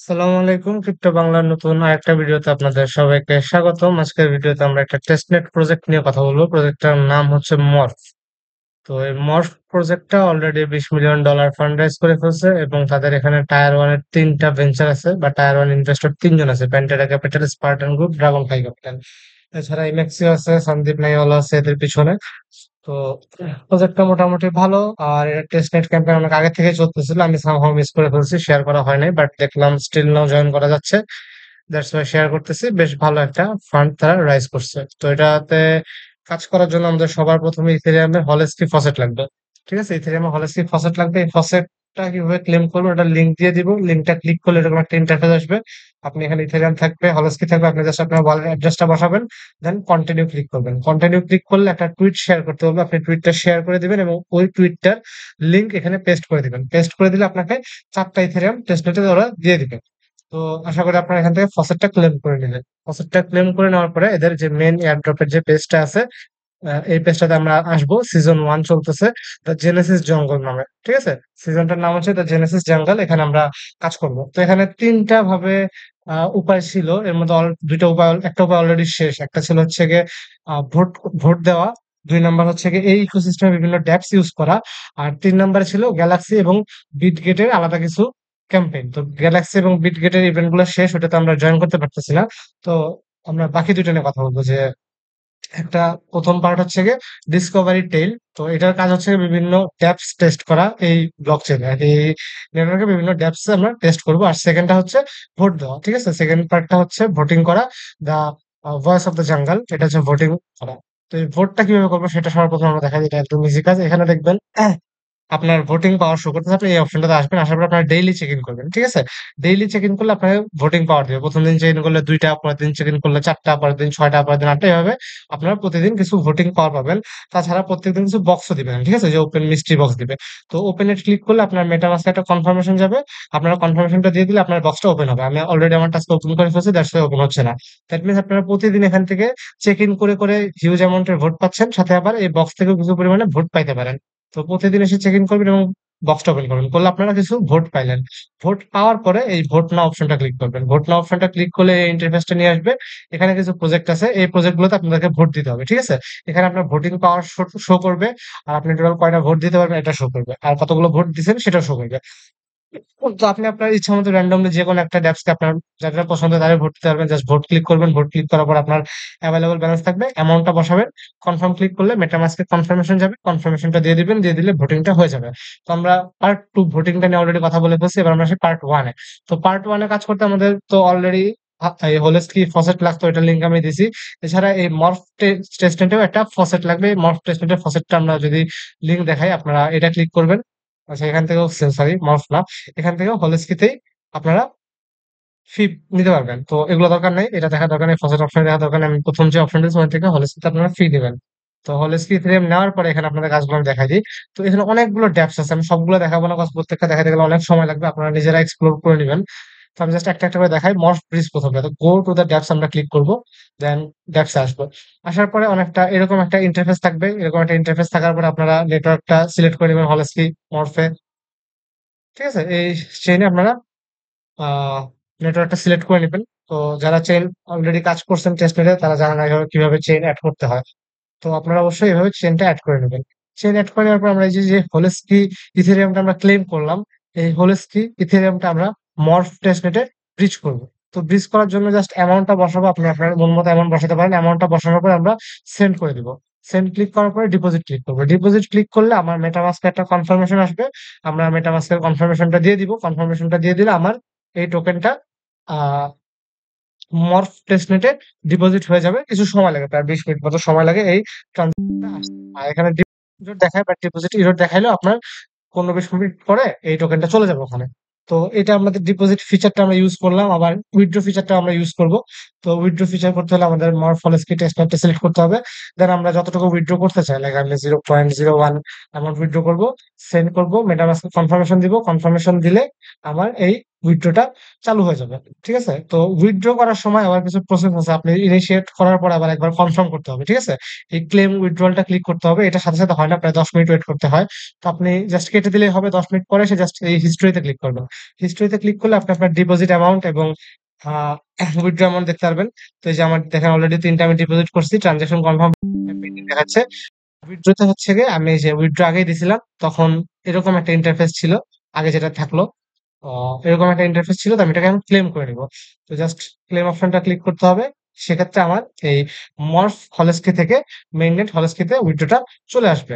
আসসালামু আলাইকুম। ক্রিপ্টো বাংলার নতুন আরেকটা ভিডিওতে আপনাদের সবাইকে স্বাগতম। আজকের ভিডিওতে আমরা একটা টেস্টনেট প্রজেক্ট নিয়ে কথা বলবো। প্রজেক্টটার নাম হচ্ছে মর্ফ। তো এই মর্ফ প্রজেক্টটা অলরেডি $20 মিলিয়ন ফান্ড রাইজ করে ফেলছে এবং তাদের এখানে টায়ার ওয়ান এর 3টা ভেঞ্চার আছে বা টায়ার ওয়ান ইনভেস্টর 3 জন আছে: Pantera capital, Spartan group, dragon fly capital. এছাড়া ইমেক্সিও আছে, সন্দীপ নাইওয়ালা আছে এদের পিছনে। তো প্রজেক্টটা মোটামুটি ভালো। আর এটা টেস্টনেট ক্যাম্পেইন অনেক আগে থেকে চলতেছিল, আমি সামহাও মিস করে ফেলছি, শেয়ার করা হয় নাই, বাট দেখলাম স্টিল নাও জয়েন করা যাচ্ছে। দ্যাটস ওয়াই শেয়ার করতেছি। বেশ ভালো একটা ফান্ড তারা রাইজ করছে। তো এটাতে কাজ করার জন্য আমাদের সবার প্রথমে ইথেরিয়ামের হলস্কি ফসেট লাগবে। ঠিক আছে, ইথেরিয়ামের হলস্কি ফসেট লাগবে। এই ফসেটটা কিভাবে ক্লেম করবো, এটা লিঙ্ক দিয়ে দিব। লিঙ্কটা ক্লিক করলে এরকম একটা ইন্টারফেস আসবে। আপনি এখানে ইথেরিয়াম থাকবে, হলস্কি থাকবে, আপনি জাস্ট আপনার ওয়ালেট অ্যাড্রেসটা বসাবেন, দেন কন্টিনিউ ক্লিক করবেন। কন্টিনিউ ক্লিক করলে একটা টুইট শেয়ার করতে হবে, আপনি টুইটটা শেয়ার করে দিবেন এবং ওই টুইটটার লিঙ্ক এখানে পেস্ট করে দিবেন। পেস্ট করে দিলে আপনাকে 4টা ইথেরিয়াম টেস্টনেটে ওরা দিয়ে দিবে। তো আশা করি আপনারা এখান থেকে ফসেটটা ক্লেম করে নিলেন। ফসেটটা ক্লেম করে নেওয়ার পরে এদের যে মেইন এয়ারড্রপের যে পেজটা আছে, এই পেজটাতে আমরা আসবো। সিজন 1 চলতেছে, দ্য জেনেসিস জঙ্গল নামে। ঠিক আছে, সিজনটার নাম হচ্ছে দ্য জেনেসিস জঙ্গল। এখানে আমরা কাজ করব। তো এখানে 3টা ভাবে উপায় ছিল। এর মধ্যে দুইটা উপায়, একটা উপায় অলরেডি শেষ। একটা ছিল হচ্ছে গিয়ে ভোট ভোট দেওয়া। 2 নাম্বার হচ্ছে গিয়ে এই ইকোসিস্টেমে বিভিন্ন ড্যাপস ইউজ করা। আর 3 নাম্বার ছিল গ্যালাক্সি এবং বিটগেটের আলাদা কিছু ক্যাম্পেইন। তো গ্যালাক্সি এবং বিটগেটের ইভেন্ট গুলো শেষ, ওটাতে আমরা জয়েন করতে পারতেছি না। তো আমরা বাকি দুইটা নিয়ে কথা বলবো। যে একটা প্রথম পার্ট হচ্ছে গিয়ে ডিসকভারি টেইল। তো এটার কাজ হচ্ছে গিয়ে বিভিন্ন ড্যাপস টেস্ট করা। এই ব্লকচেনে এই নেটওয়ার্কে বিভিন্ন ড্যাপস আমরা টেস্ট করব। আর সেকেন্ডটা হচ্ছে ভোট দেওয়া। ঠিক আছে, সেকেন্ড পার্টটা হচ্ছে ভোটিং করা। দা ভয়েস অফ দ্য জঙ্গল, এটা হচ্ছে ভোটিং করা। তো এই ভোটটা কিভাবে করবো সেটা সবার প্রথমে আমরা দেখাই। এটা একদম ইজি কাজ। এখানে দেখবেন আপনার ভোটিং পাওয়ার শো করতেছে। আপনি এই অপশনটাতে আসবেন, আসার পর আপনার ডেইলি চেক ইন করবেন। ঠিক আছে, ডেইলি চেক ইন করলে আপনাকে ভোটিং পাওয়ার দিবে। প্রথম দিন চেক ইন করলে 2টা, পরের দিন চেক ইন করলে 4টা, পরের দিন 6টা, পরের দিন 8টা, এভাবে আপনারা প্রতিদিন কিছু ভোটিং পাওয়ার পাবেন। তাছাড়া প্রত্যেকদিন কিছু বক্সও দিবেন। ঠিক আছে, যে ওপেন মিস্ট্রি বক্স দিবে। তো ওপেনে ক্লিক করলে আপনার মেটামাস্কে একটা কনফার্মেশন যাবে। আপনারা কনফার্মেশনটা দিয়ে দিলে আপনার বক্সটা ওপেন হবে। আমি অলরেডি আমার টাস্ক ওপেন করে ফেলছি, দ্যাটস ওপেন হচ্ছে না। দ্যাট মিনস আপনারা প্রতিদিন এখান থেকে চেক ইন করে করে হিউজ অ্যামাউন্টের ভোট পাচ্ছেন, সাথে আবার এই বক্স থেকেও কিছু পরিমাণে ভোট পাইতে পারেন। তো প্রতিদিন এসে চেক ইন করবেন এবং বক্সটা ওপেন করবেন। করলে আপনারা কিছু ভোট পাইলেন। ভোট পাওয়ার পরে এই ভোট নাও অপশনটা ক্লিক করবেন। ভোট নাও অপশনটা ক্লিক করলে এই ইন্টারফেসটা নিয়ে আসবে। এখানে কিছু প্রজেক্ট আছে, এই প্রজেক্ট গুলোতে আপনাদেরকে ভোট দিতে হবে। ঠিক আছে, এখানে আপনার ভোটিং পাওয়ার শো করবে। আর আপনি টোটাল কয়টা ভোট দিতে পারবেন এটা শো করবে, আর কতগুলো ভোট দিচ্ছেন সেটা শো করবে। তো আপনি আপনার ইচ্ছা মতো র্যান্ডমলি যে কোনো একটা ড্যাপসকে আপনার যাদের পছন্দ তাদের ভোট দিতে পারবেন। জাস্ট ভোট ক্লিক করবেন। ভোট ক্লিক করার পর আপনার অ্যাভেলেবল ব্যালেন্স থাকবে, অ্যামাউন্টটা বসাবেন। কনফার্ম ক্লিক করলে মেটামাস্কে কনফার্মেশন যাবে, কনফার্মেশনটা দিয়ে দিবেন। দিয়ে দিলে ভোটিংটা হয়ে যাবে। তো আমরা পার্ট 2 ভোটিংটা নিয়ে অলরেডি কথা বলে ফেলছি, এবার আমরা আসি পার্ট 1-এ। তো পার্ট 1-এ কাজ করতে আমাদের তো অলরেডি এই হোলস্কি ফসেট লাগতো, এটা লিঙ্ক আমি দিছি। এছাড়া এই মর্ফ টেস্টেন্টেও একটা ফসেট লাগবে। মর্ফ টেস্টেন্টের ফসেটটা আমরা যদি লিঙ্ক দেখাই, আপনারা এটা ক্লিক করবেন। আচ্ছা, এখান থেকেও সরি, মর্ফ না, এখান থেকেও হলস্কিতেই আপনারা ফি নিতে পারবেন। তো এগুলো দরকার নেই, এটা দেখা দরকার নেই, ফার্স্ট অপশন দেখা দরকার নেই। আমি প্রথম যে অপশন দিয়েছি ওখান থেকে হলস্কিতে আপনারা ফি দিবেন। তো হলস্কি ইথেরিয়াম নেওয়ার পরে এখানে আপনাদের কাজগুলো আমি দেখাই দিই। তো এখানে অনেকগুলো ড্যাপস আছে, আমি সবগুলো দেখাবো না, কারণ প্রত্যেকটা দেখাতে গেলে অনেক সময় লাগবে, আপনারা নিজেরা এক্সপ্লোর করে নেবেন। তো আমি জাস্ট একটা একটা করে দেখাই। মর্ফ ব্রিজ প্রথমে, তো গো টু দ্য ড্যাপস আমরা ক্লিক করবো। দেন ড্যাপসে আসবো। আসার পরে অনেকটা এরকম একটা ইন্টারফেস থাকবে। এরকম একটা ইন্টারফেস থাকার পরে আপনারা নেটওয়ার্কটা সিলেক্ট করে নেবেন হলস্কি মর্ফে। ঠিক আছে, এই চেইনে আপনারা নেটওয়ার্কটা সিলেক্ট করে নিবেন। তো যারা চেইন অলরেডি কাজ করছেন টেস্টনেটে, তারা জানেন না এভাবে কিভাবে চেইন এড করতে হয়। তো আপনারা অবশ্যই এভাবে চেইনটা এড করে নেবেন। চেইন এড করে নেওয়ার পর আমরা এই যে হোলস্কি ইথেরিয়ামটা আমরা ক্লেম করলাম, এই হোলস্কি ইথেরিয়ামটা আমরা মর্ফ টেস্টনেটে ব্রিজ করব। তো ব্রিজ করার জন্য জাস্ট অ্যামাউন্টটা বসাবো। আপনি আপনার মন মতো অ্যামাউন্ট বসাতে পারেন। অ্যামাউন্টটা বসানোর পরে আমরা সেন্ড করে দিব। সেন্ড ক্লিক করার পরে ডিপোজিট ক্লিক করবো। ডিপোজিট ক্লিক করলে আমার মেটামাস্কে একটা কনফার্মেশন আসবে। আমরা মেটামাস্কের কনফার্মেশনটা দিয়ে দিব। কনফার্মেশনটা দিয়ে দিলে আমার এই টোকেনটা আহ মর্ফ টেস্টনেটে ডিপোজিট হয়ে যাবে। কিছু সময় লাগে, প্রায় 20 মিনিট মতো সময় লাগে এই ট্রানজাকশনটা আসতে। আর এখানে ডিপোজিট দেখায়, বাট ডিপোজিট ইরর দেখাইলেও আপনার 15-20 মিনিট পরে এই টোকেনটা চলে যাবে ওখানে। তো এটা আমাদের ডিপোজিট ফিচারটা আমরা ইউজ করলাম। আবার উইথড্র ফিচারটা আমরা ইউজ করব। তো উইথড্র ফিচার করতে হলে আমাদের মরফলস্কি টেস্টনেটটা সিলেক্ট করতে হবে। দেন আমরা যতটুকু উইথড্র করতে চাই, লাইক আমি 0.01 অ্যামাউন্ট উইথড্র করব, সেন্ড করব, মেটামাস্ক কনফার্মেশন দিব। কনফার্মেশন দিলে আমার এই উইথড্রটা চালু হয়ে যাবে। ঠিক আছে? তো উইথড্র করার সময় আবার কিছু প্রসেস আছে। আপনি ইনিশিয়েট করার পর আবার একবার কনফার্ম করতে হবে। ঠিক আছে? এই ক্লেম উইথড্রলটা ক্লিক করতে হবে। এটার সাথে, সাথে হয় না, প্রায় ১০ মিনিট ওয়েট করতে হয়। তো আপনি জাস্ট কেটে দিলেই হবে। ১০ মিনিট পরে সে জাস্ট এই হিস্টরিতে ক্লিক করবেন। হিস্টরিতে ক্লিক করলে আপনি আপনার ডিপোজিট অ্যামাউন্ট এবং আ উইথড্র অ্যামাউন্ট দেখতে পারবেন। তো এই যে আমার দেখেন অলরেডি ৩ টা আমি ডিপোজিট করছি। ট্রান্সেকশন কনফার্ম পেন্ডিং দেখাচ্ছে। উইথড্র তে হচ্ছে গিয়ে আমি যে উইথড্র আগেই দিছিলাম তখন এরকম একটা ইন্টারফেস ছিল। আগে যেটা থাকলো অ এরকম একটা ইন্টারফেস ছিল, তো আমি এটাকে এখন ক্লেম করে নিব। তো জাস্ট ক্লেম অপশনটা ক্লিক করতে হবে। সেক্ষেত্রে আমার এই মরফ হলস্কি থেকে মেইননেট হলস্কিতে উইথড্রটা চলে আসবে।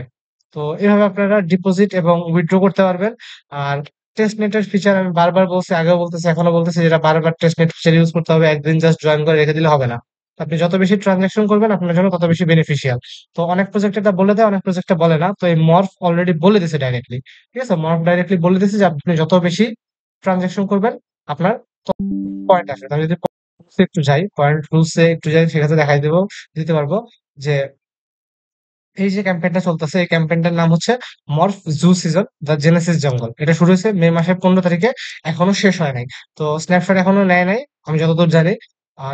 তো এভাবে আপনারা ডিপোজিট এবং উইথড্র করতে পারবেন। আর টেস্টনেটের ফিচার আমি বারবার বলছি, আগেও বলতেছি, এখনো বলতেছি, যেটা বারবার টেস্টনেট ফিচার ইউজ করতে হবে। একদিন জাস্ট জয়েন করে রেখে দিলে হবে না। আপনি যত বেশি ট্রান্সেকশন করবেন আপনার জন্য তত বেশি বেনিফিশিয়াল। তো অনেক প্রজেক্ট এটা বলে দেয়, অনেক প্রজেক্ট বলে না। তো এই মরফ অলরেডি বলে দিছে ডাইরেক্টলি। ঠিক আছে? মরফ ডাইরেক্টলি বলে দিছে যে আপনি যত বেশি ট্রান্সেকশন করবেন আপনার পয়েন্ট আসবে। আমি যদি রুলস এ একটু যাই, পয়েন্ট রুলস এ একটু যাই, সেক্ষেত্রে দেখাই দিতে পারবো যে এই যে ক্যাম্পেইনটা চলতেছে, এই ক্যাম্পেইনটার নাম হচ্ছে মরফ জু সিজন দ্য জেনেসিস জঙ্গল। এটা শুরু হয়েছে মে মাসের 15 তারিখে, এখনো শেষ হয় নাই। তো স্ন্যাপশট এখনো নেয় নাই আমি যতদূর জানি।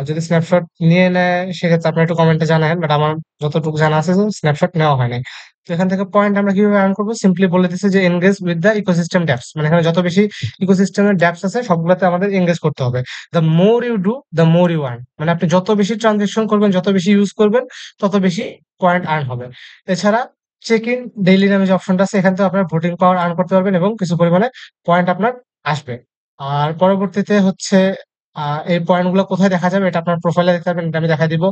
যদি স্ন্যাপশট নিয়ে নেয় সেক্ষেত্রে আপনি একটু কমেন্টে জানাবেন, বাট আমার যতটুকু জানা আছে যে স্ন্যাপশট নেওয়া হয় নাই। তো এখান থেকে পয়েন্ট আমরা কিভাবে আর্ন করবো, সিম্পলি বলে দিচ্ছে যে এনগেজ উইথ দ্য ইকোসিস্টেম ড্যাপস, মানে এখানে যত বেশি ইকোসিস্টেমের ড্যাপস আছে সবগুলোতে আমাদের এনগেজ করতে হবে। The more you do the more you earn, মানে আপনি যত বেশি ট্রানজেকশন করবেন, যত বেশি ইউজ করবেন, তত বেশি পয়েন্ট আর্ন হবে। এছাড়া চেক ইন ডেইলি নামে যে অপশনটা আছে, এখান থেকে আপনার ভোটিং পাওয়ার আর্ন করতে পারবেন এবং কিছু পরিমাণে পয়েন্ট আপনার আসবে। আর পরবর্তীতে হচ্ছে এই পয়েন্ট গুলো কোথায় দেখা যাবে, এটা আপনার প্রোফাইলে দেখতে পারবেন, এটা আমি দেখাই দিব।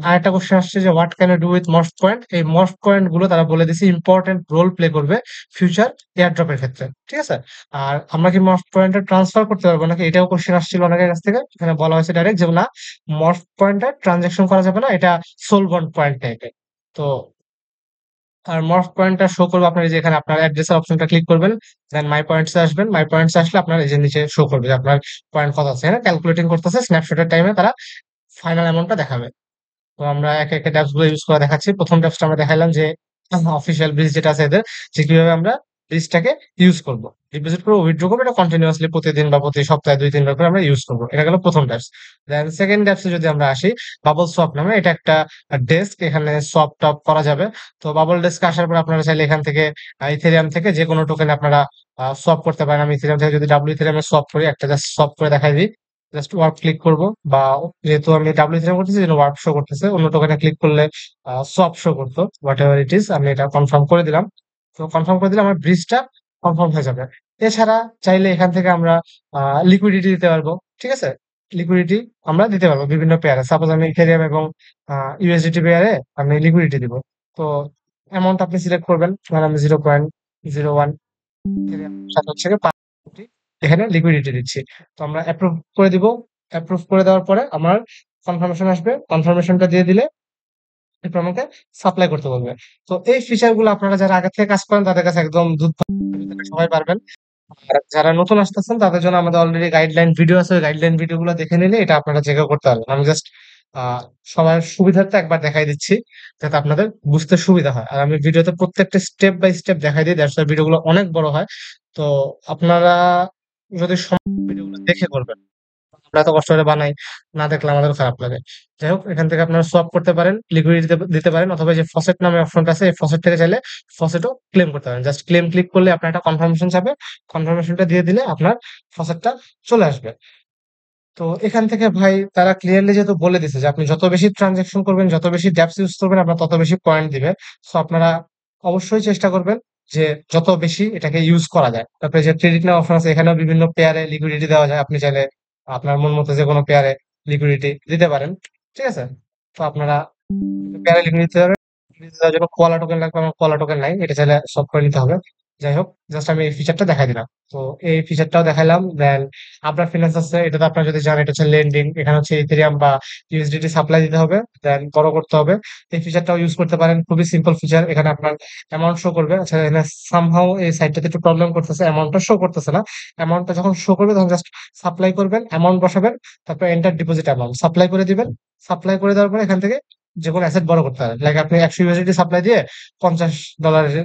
আরেকটা কোশ্চেন আসছে যে what can you do with morph point. এই মর্ফ পয়েন্ট গুলো তারা বলে দিছে ইম্পর্টেন্ট রোল প্লে করবে ফিউচার এয়ারড্রপ এর ক্ষেত্রে। ঠিক আছে? আর আমরা কি মর্ফ পয়েন্টটা ট্রান্সফার করতে পারবো নাকি, এটাও কোশ্চেন আসছিল অনেকের কাছ থেকে। এখানে বলা হয়েছে ডাইরেক্ট যে না, মর্ফ পয়েন্টটা ট্রানজাকশন করা যাবে না, এটা সোল বন্ড পয়েন্ট টাইপের। তো আর মর্ফ পয়েন্টটা শো করবে আপনার এই যে এখানে আপনার অ্যাড্রেসের অপশনটা ক্লিক করবেন, দেন মাই পয়েন্টস এ আসবেন। মাই পয়েন্টস এ আসলে আপনার এই যে নিচে শো করবে যে আপনার পয়েন্ট কত আছে। হ্যাঁ, ক্যালকুলেটিং করতেছে, স্ন্যাপশটের টাইমে তারা ফাইনাল অ্যামাউন্টটা দেখাবে। তো আমরা একে, একে ট্যাবস গুলো ইউজ করে দেখাচ্ছি। ১ম ট্যাবসটা আমরা দেখাইলাম যে অফিসিয়াল ব্রিজ যেটা আছে এদের, যে কিভাবে আমরা ব্রিজটাকে ইউজ করব। ডিপোজিট করব, উইথড্র করব, এটা কন্টিনিউয়াসলি প্রতিদিন বা প্রতি সপ্তাহে ২-৩ বার করে আমরা ইউজ করব। এটা গেল ১ম ট্যাবস। দেন সেকেন্ড ট্যাবস এ যদি আমরা আসি, বাবল সোয়াপ নামে, এটা একটা ডেস্ক, এখানে সোয়াপ টপ করা যাবে। তো বাবল ডেস্কে আসার পর আপনারা চাইলে এখান থেকে ইথেরিয়াম থেকে যেকোনো টোকেন আপনারা সোয়াপ করতে পারেন। আমি ইথেরিয়াম থেকে যদি ইথেরিয়াম এ সোয়াপ করি, একটা জাস্ট সোয়াপ করে দেখাই দিই। জাস্ট ওয়ার্প ক্লিক করব, বা যেহেতু আমি থ্রি করতেছি যেন ওয়ার্প শো করতেছে, অন্য টোকেনে ক্লিক করলে সোয়াপ শো করতো, হোয়াট এভার ইট ইজ। আমি এটা কনফার্ম করে দিলাম। তো কনফার্ম করে দিলে আমার ব্রিজটা কনফার্ম হয়ে যাবে। এছাড়া চাইলে এখান থেকে আমরা লিকুইডিটি দিতে পারবো। ঠিক আছে? লিকুইডিটি আমরা দিতে পারবো বিভিন্ন পেয়ারে। সাপোজ আমি ইথেরিয়াম এবং ইউএসডিটি পেয়ারে আমি লিকুইডিটি দিব। তো অ্যামাউন্ট আপনি সিলেক্ট করবেন, ধরেন আমি 0.01 ইথেরিয়াম সাথে হচ্ছে গিয়ে ৫ কোটি এখানে লিকুইডিটি দিচ্ছি। তো আমরা অ্যাপ্রুভ করে দিব। অ্যাপ্রুভ করে দেওয়ার পরে আমার কনফার্মেশন আসবে। কনফার্মেশনটা দিয়ে দিলে এরপর আমাকে সাপ্লাই করতে বলবে। তো এই ফিচার গুলো আপনারা যারা আগে থেকে কাজ করেন তাদের কাছে একদম সবাই পারবেন। আর যারা নতুন আসতেছেন তাদের জন্য আমাদের অলরেডি গাইডলাইন ভিডিও আছে। ওই গাইডলাইন ভিডিও গুলো দেখে নিলে এটা আপনারা চেকও করতে পারবেন। আমি জাস্ট সবার সুবিধার্থে একবার দেখাই দিচ্ছি যাতে আপনাদের বুঝতে সুবিধা হয়। আর আমি ভিডিওতে প্রত্যেকটা স্টেপ বাই স্টেপ দেখাই দিই। দ্যাটস ওয়াই ভিডিওগুলো অনেক বড় হয়। তো আপনারা যদি ভিডিওগুলো দেখে করবেন, আমরা এত কষ্ট করে বানাই, না দেখলে আমাদেরও খারাপ লাগে। যাই হোক, এখান থেকে আপনারা সোয়াপ করতে পারেন, লিকুইডিটি দিতে দিতে পারেন, অথবা যে ফসেট নামে অপশনটা আছে এই ফসেট থেকে চাইলে ফসেটও ক্লেম করতে পারেন। জাস্ট ক্লেম ক্লিক করলে আপনার একটা কনফার্মেশন যাবে। কনফার্মেশনটা দিয়ে দিলে আপনার ফসেটটা চলে আসবে। তো এখান থেকে ভাই তারা ক্লিয়ারলি যেহেতু বলে দিছে যে আপনি যত বেশি ট্রানজাকশন করবেন, যত বেশি ড্যাপস ইউজ করবেন, আপনার তত বেশি পয়েন্ট দিবে। সো আপনারা অবশ্যই চেষ্টা করবেন যে যত বেশি এটাকে ইউজ করা যায়। তারপরে যে ক্রেডিট নেওয়ার অপশন আছে, এখানেও বিভিন্ন পেয়ারে লিকুইডিটি দেওয়া যায়। আপনি চাইলে আপনার মন মতো যেকোনো পেয়ারে লিকুইডিটি দিতে পারেন। ঠিক আছে? তো আপনারা পেয়ারে লিকুইডিটি দিতে পারবেন। লিকুইডিটি দেওয়ার জন্য কোয়ালা টোকেন লাগবে, আমার কোয়ালা টোকেন নাই। এটা চাইলে সব করে নিতে হবে। যাই হোক, জাস্ট আমি এই ফিচারটা দেখাই দিলাম। তো এই ফিচারটাও দেখাইলাম। দেন আপনার ফিনান্স আছে, এটাতে আপনার যদি জানেন এটা হচ্ছে লেন্ডিং। এখানে হচ্ছে ইথেরিয়াম বা ইউএসডিটি সাপ্লাই দিতে হবে, দেন বড় করতে হবে। এই ফিচারটাও ইউজ করতে পারেন, খুবই সিম্পল ফিচার। এখানে আপনার অ্যামাউন্ট শো করবে। আচ্ছা, এখানে সামহাউ এই সাইটটাতে একটু প্রবলেম করতেছে, অ্যামাউন্টটা শো করতেছে না। অ্যামাউন্টটা যখন শো করবে তখন জাস্ট সাপ্লাই করবেন, অ্যামাউন্ট বসাবেন, তারপর এন্টার ডিপোজিট অ্যামাউন্ট সাপ্লাই করে দিবেন। সাপ্লাই করে দেওয়ার পরে এখান থেকে যেকোনো অ্যাসেট বড় করতে পারেন। লাইক আপনি ১০০ ইউএসডিটি সাপ্লাই দিয়ে $৫০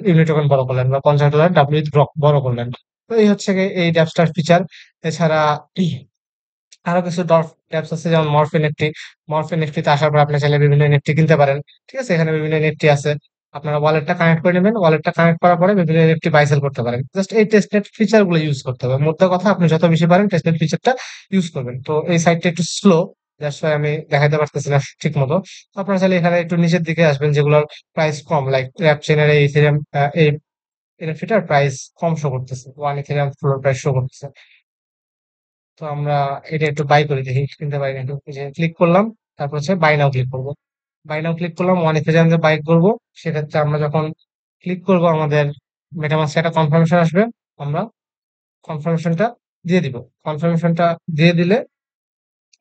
ইউনি টোকেন বড় করলেন, বা $৫০ ডাব্লিউ বড় করলেন। তো এই হচ্ছে গিয়ে এই ড্যাপসটার ফিচার। এছাড়া আরো কিছু ড্যাপস আছে যেমন মরফ এনএফটি। মরফ এনএফটি তে আসার পর আপনি চাইলে বিভিন্ন এনএফটি কিনতে পারেন। ঠিক আছে? এখানে বিভিন্ন এনএফটি আছে। আপনারা ওয়ালেটটা কানেক্ট করে নেবেন। ওয়ালেটটা কানেক্ট করার পরে বিভিন্ন এনএফটি বাই সেল করতে পারেন। জাস্ট এই টেস্টনেট ফিচার গুলো ইউজ করতে হবে। মোদ্দা কথা আপনি যত বেশি পারেন টেস্টনেট ফিচারটা ইউজ করবেন। তো এই সাইটটা একটু স্লো, দ্যাটস ওয়াই আমি দেখাইতে পারতেছি না ঠিক মতো। তো আপনারা চাইলে এখানে একটু নিচের দিকে আসবেন যেগুলোর প্রাইস কম, লাইক র্যাপ চেনের এই ইথেরিয়াম, এই এনএফটিটার প্রাইস কম শো করতেছে। 1 ইথেরিয়াম ফ্লোর প্রাইস শো করতেছে। তো আমরা এটা একটু বাই করে দেখি, কিনতে পারি নাকি। এই যে ক্লিক করলাম, তারপর হচ্ছে বাই নাও ক্লিক করব। বাই নাও ক্লিক করলাম, ওয়ান ইথেরিয়াম যে বাই করব, সেক্ষেত্রে আমরা যখন ক্লিক করব আমাদের মেটামাস্কে একটা কনফার্মেশন আসবে। আমরা কনফার্মেশনটা দিয়ে দিব। কনফার্মেশনটা দিয়ে দিলে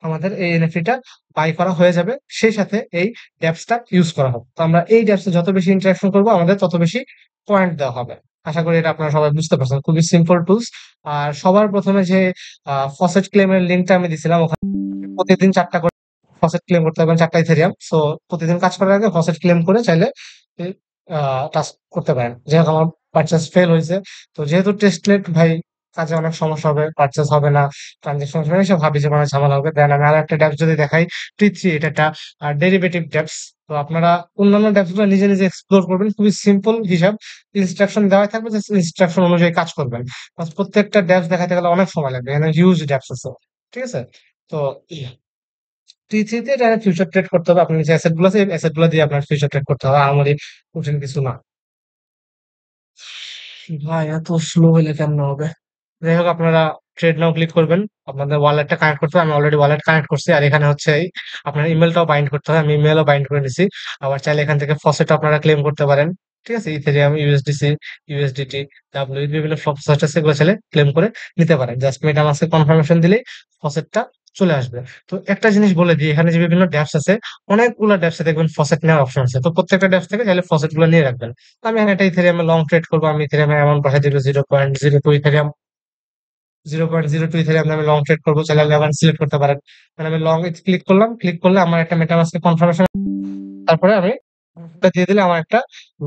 আমাদের এই এনএফটিটা বাই করা হয়ে যাবে। সেই সাথে এই ড্যাপসটা ইউজ করা হবে। তো আমরা এই ড্যাপসে যত বেশি ইন্টারাকশন করব আমাদের তত বেশি পয়েন্ট দেওয়া হবে। আশা করি এটা আপনারা সবাই বুঝতে পারছেন। খুবই সিম্পল টুলস। আর সবার প্রথমে যে ফসেট ক্লেমের লিঙ্কটা আমি দিছিলাম, ওখানে প্রতিদিন 4টা করে ফসেট ক্লেম করতে পারবেন, 4টা ইথেরিয়াম। সো প্রতিদিন কাজ করার আগে ফসেট ক্লেম করে চাইলে টাস্ক করতে পারেন। যেহেতু আমার পারচেজ ফেল হয়েছে, তো যেহেতু টেস্টনেট ভাই কাজে অনেক সমস্যা হবে, পারচেজ হবে না, ট্রানজেকশন হবে না, এসব ভাবি যে কোনো ঝামেলা হবে। দেন আমি আর একটা ড্যাপস যদি দেখাই, টি3, এটা একটা ডেরিভেটিভ ড্যাপস। তো আপনারা অন্যান্য ড্যাপস গুলো নিজে নিজে এক্সপ্লোর করবেন। খুবই সিম্পল হিসাব, ইনস্ট্রাকশন দেওয়া থাকবে, জাস্ট ইনস্ট্রাকশন অনুযায়ী কাজ করবেন। বাস প্রত্যেকটা ড্যাপস দেখাতে গেলে অনেক সময় লাগবে, এখানে হিউজ ড্যাপস আছে। ঠিক আছে? তো টি3 তে এটা ফিউচার ট্রেড করতে হবে। আপনি যে অ্যাসেট গুলো আছে, এই অ্যাসেট গুলো দিয়ে আপনার ফিউচার ট্রেড করতে হবে। আমারই কঠিন কিছু না। ভাই এত স্লো হইলে কেমন হবে? যাই হোক, আপনারা ট্রেড নাও ক্লিক করবেন। আপনাদের ওয়ালেটটা কানেক্ট করতে হবে। আমি অলরেডি ওয়ালেট কানেক্ট করছি। আর এখানে হচ্ছে আপনার ইমেলটাও বাইন্ড করতে হবে। আমি ইমেলও বাইন্ড করে নিছি। আবার চাইলে এখান থেকে ফসেট আপনারা ক্লেম করতে পারেন। ঠিক আছে? ইথেরিয়াম, ইউএসডিসি, ইউএসডিটি, ডাব্লিউ, বিভিন্ন ফসেট আছে, এগুলো চাইলে ক্লেম করে নিতে পারেন। জাস্ট মেটামাস্কে কনফার্মেশন দিলেই ফসেটটা চলে আসবে। তো একটা জিনিস বলে দিই, এখানে যে বিভিন্ন ড্যাপস আছে, অনেকগুলো ড্যাপসে দেখবেন ফসেট নেওয়ার অপশন আছে। তো প্রত্যেকটা ড্যাপস থেকে চাইলে ফসেট গুলো নিয়ে রাখবেন। তো আমি এখানে একটা ইথেরিয়ামে লং ট্রেড করবো। আমি ইথেরিয়ামে অ্যামাউন্ট পাঠিয়ে দিব 0.02 ইথেরিয়াম। 0.02 ইথেরিয়াম আমি লং ট্রেড করবো, চাইলে লেভেল সিলেক্ট করতে পারেন। মানে আমি লং ক্লিক করলাম, ক্লিক করলে আমার একটা মেটামাস্কে কনফার্মেশন, তারপরে আমি ওটা দিয়ে দিলে আমার একটা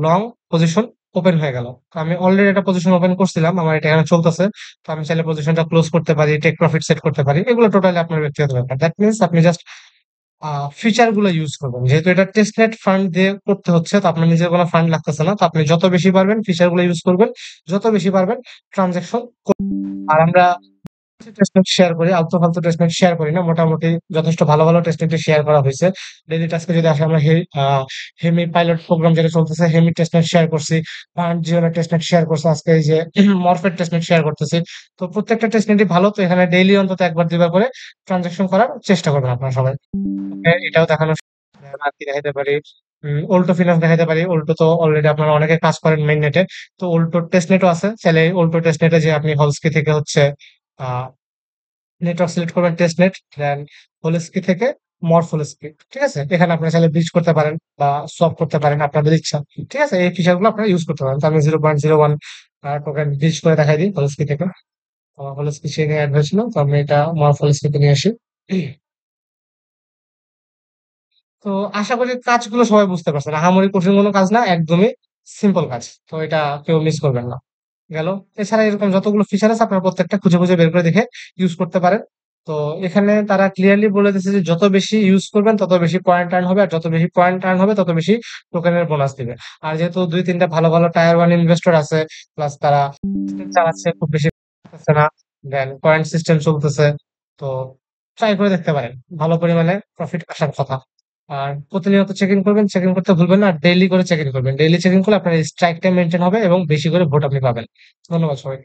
লং পজিশন ওপেন হয়ে গেল। তো আমি অলরেডি একটা পজিশন ওপেন করছিলাম, আমার এটা এখানে চলতেছে। তো আমি চাইলে পজিশনটা ক্লোজ করতে পারি, টেক প্রফিট সেট করতে পারি। এগুলো টোটালি আপনার ব্যক্তিগত ব্যাপার। দ্যাট মিনস আপনি জাস্ট ফিচার গুলো ইউজ করবেন। যেহেতু এটা টেস্টনেট ফান্ড দিয়ে করতে হচ্ছে, তো আপনার নিজের কোনো ফান্ড লাগতেছে না। তো আপনি যত বেশি পারবেন ফিচার গুলো ইউজ করবেন, যত বেশি পারবেন ট্রানজেকশন। আর আমরা টেস্টনেট শেয়ার করি, আলতু ফালতু টেস্টনেট শেয়ার করি না। মোটামুটি যথেষ্ট ভালো ভালো টেস্টনেট শেয়ার করা হয়েছে। ডেইলি টাস্কে যদি আসে, আমরা হেমি পাইলট প্রোগ্রাম যেটা চলতেছে, হেমি টেস্টনেট শেয়ার করছি, ফান্ড জিওনের টেস্টনেট শেয়ার করছি, আজকে এই যে মরফেট টেস্টনেট শেয়ার করতেছি। তো প্রত্যেকটা টেস্টনেটই ভালো। তো এখানে ডেইলি অন্তত একবার দুইবার করে ট্রানজাকশন করার চেষ্টা করবেন আপনারা সবাই। এটাও দেখানো, আর কি দেখাইতে পারি, উল্টো ফিনান্স দেখাইতে পারি। উল্টো তো অলরেডি আপনারা অনেকে কাজ করেন মেইন নেটে। তো উল্টো টেস্ট নেটও আছে, চাইলে উল্টো টেস্ট নেটে যে আপনি হলস্কি থেকে হচ্ছে আহ নেটওয়ার্ক সিলেক্ট করবেন, টেস্ট নেট, দেন হলস্কি থেকে মরফোলস্কি। ঠিক আছে? এখানে আপনি চাইলে ব্রিজ করতে পারেন বা সোয়াপ করতে পারেন, আপনাদের ইচ্ছা। ঠিক আছে? এই ফিচার গুলো আপনারা ইউজ করতে পারেন। তো আমি 0.01 টোকেন ব্রিজ করে দেখাই দিই হলস্কি থেকে। হলস্কি চেইনে অ্যাড হয়েছিল, তো আমি এটা মরফোলস্কিতে নিয়ে আসি। তো আশা করি কাজগুলো সবাই বুঝতে পারছেন। আহামরি কঠিন কোনো কাজ না, একদমই সিম্পল কাজ। তো এটা কেউ মিস করবেন না। গেল। এছাড়া এরকম যতগুলো ফিচার আছে আপনারা প্রত্যেকটা খুঁজে খুঁজে বের করে দেখে ইউজ করতে পারেন। তো এখানে তারা ক্লিয়ারলি বলে দিচ্ছে যে যত বেশি ইউজ করবেন তত বেশি পয়েন্ট আর্ন হবে, আর যত বেশি পয়েন্ট আর্ন হবে তত বেশি টোকেনের বোনাস দিবে। আর যেহেতু 2-3টা ভালো ভালো টায়ার ওয়ান ইনভেস্টর আছে, প্লাস তারা চালাচ্ছে, খুব বেশি হচ্ছে না, দেন পয়েন্ট সিস্টেম চলতেছে। তো ট্রাই করে দেখতে পারেন, ভালো পরিমাণে প্রফিট আসার কথা। আর প্রতিনিয়ত চেকিং করবেন, চেকিং করতে ভুলবেন না। আর ডেইলি করে চেকিং করবেন। ডেইলি চেকিং করলে আপনার স্ট্রাইক টাইম মেনটেন হবে এবং বেশি করে ভোট আপনি পাবেন। ধন্যবাদ সবাই।